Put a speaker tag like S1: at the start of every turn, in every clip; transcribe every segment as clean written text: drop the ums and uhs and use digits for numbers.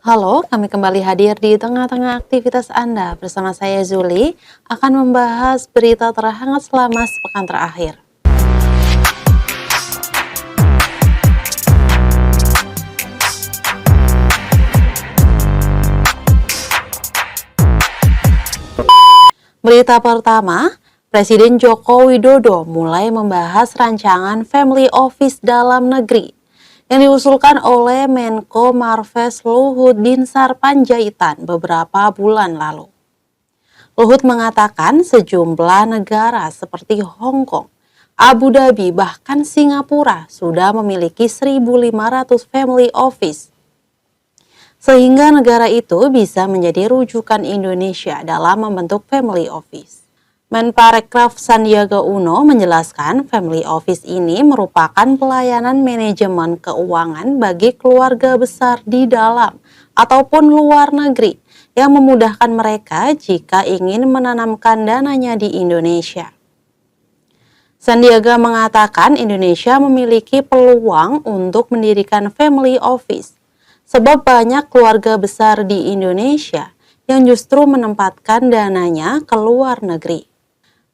S1: Halo, kami kembali hadir di tengah-tengah aktivitas Anda. Bersama saya Zuli, akan membahas berita terhangat selama sepekan terakhir. Berita pertama, Presiden Joko Widodo mulai membahas rancangan Family Office dalam negeri yang diusulkan oleh Menko Marves Luhut Binsar Panjaitan beberapa bulan lalu. Luhut mengatakan sejumlah negara seperti Hong Kong, Abu Dhabi, bahkan Singapura sudah memiliki 1.500 family office. Sehingga negara itu bisa menjadi rujukan Indonesia dalam membentuk family office. Menparekraf Sandiaga Uno menjelaskan family office ini merupakan pelayanan manajemen keuangan bagi keluarga besar di dalam ataupun luar negeri yang memudahkan mereka jika ingin menanamkan dananya di Indonesia. Sandiaga mengatakan Indonesia memiliki peluang untuk mendirikan family office sebab banyak keluarga besar di Indonesia yang justru menempatkan dananya ke luar negeri.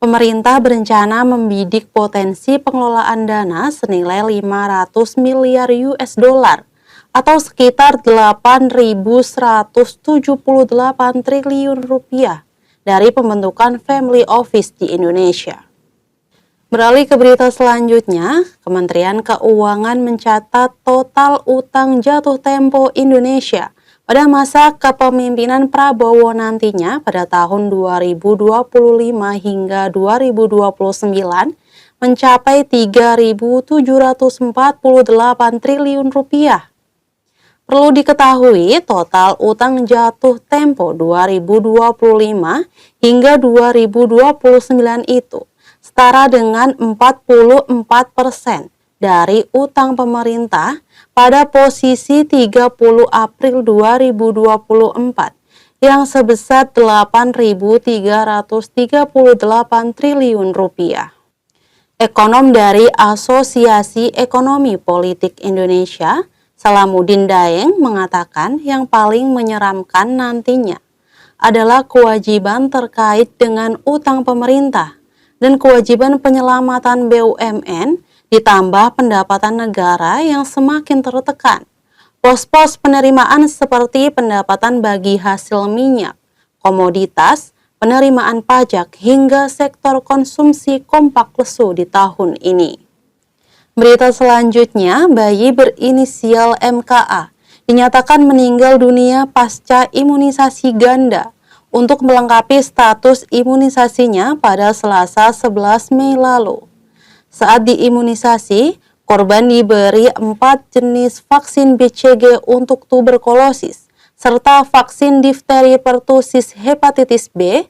S1: Pemerintah berencana membidik potensi pengelolaan dana senilai 500 miliar US dollar atau sekitar 8.178 triliun rupiah dari pembentukan family office di Indonesia. Beralih ke berita selanjutnya, Kementerian Keuangan mencatat total utang jatuh tempo Indonesia pada masa kepemimpinan Prabowo nantinya pada tahun 2025 hingga 2029 mencapai 3.748 triliun rupiah. Perlu diketahui total utang jatuh tempo 2025 hingga 2029 itu setara dengan 44% dari utang pemerintah pada posisi 30 April 2024 yang sebesar 8.338 triliun rupiah. Ekonom dari Asosiasi Ekonomi Politik Indonesia, Salamuddin Daeng, mengatakan yang paling menyeramkan nantinya adalah kewajiban terkait dengan utang pemerintah dan kewajiban penyelamatan BUMN ditambah pendapatan negara yang semakin tertekan. Pos-pos penerimaan seperti pendapatan bagi hasil minyak, komoditas, penerimaan pajak, hingga sektor konsumsi kompak lesu di tahun ini. Berita selanjutnya, bayi berinisial MKA dinyatakan meninggal dunia pasca imunisasi ganda untuk melengkapi status imunisasinya pada Selasa 11 Mei lalu. Saat diimunisasi, korban diberi 4 jenis vaksin BCG untuk tuberkulosis, serta vaksin difteri pertusis hepatitis B,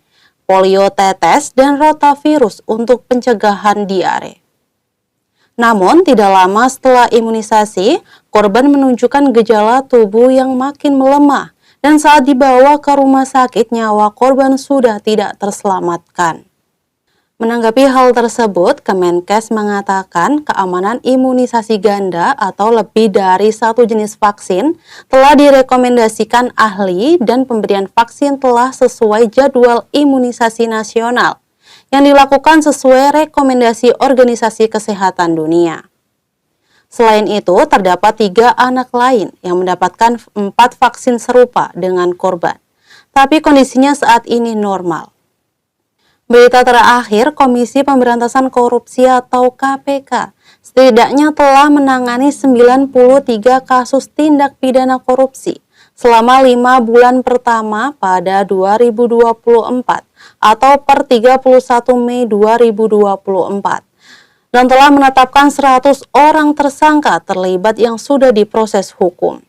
S1: polio tetes, dan rotavirus untuk pencegahan diare. Namun, tidak lama setelah imunisasi, korban menunjukkan gejala tubuh yang makin melemah, dan saat dibawa ke rumah sakit, nyawa korban sudah tidak terselamatkan. Menanggapi hal tersebut, Kemenkes mengatakan keamanan imunisasi ganda atau lebih dari satu jenis vaksin telah direkomendasikan ahli dan pemberian vaksin telah sesuai jadwal imunisasi nasional yang dilakukan sesuai rekomendasi Organisasi Kesehatan Dunia. Selain itu, terdapat 3 anak lain yang mendapatkan 4 vaksin serupa dengan korban, tapi kondisinya saat ini normal. Berita terakhir, Komisi Pemberantasan Korupsi atau KPK setidaknya telah menangani 93 kasus tindak pidana korupsi selama 5 bulan pertama pada 2024 atau per 31 Mei 2024 dan telah menetapkan 100 orang tersangka terlibat yang sudah diproses hukum.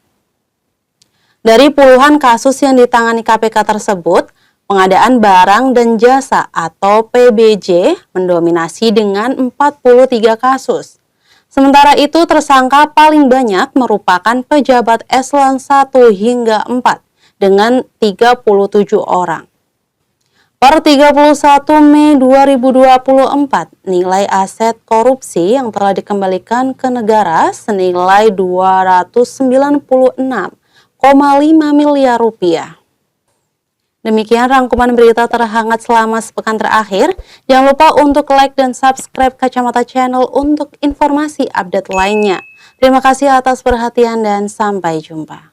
S1: Dari puluhan kasus yang ditangani KPK tersebut, pengadaan barang dan jasa atau PBJ mendominasi dengan 43 kasus. Sementara itu tersangka paling banyak merupakan pejabat eselon 1 hingga 4 dengan 37 orang. Per 31 Mei 2024, nilai aset korupsi yang telah dikembalikan ke negara senilai 296,5 miliar rupiah. Demikian rangkuman berita terhangat selama sepekan terakhir. Jangan lupa untuk like dan subscribe Kacamata Channel untuk informasi update lainnya. Terima kasih atas perhatian dan sampai jumpa.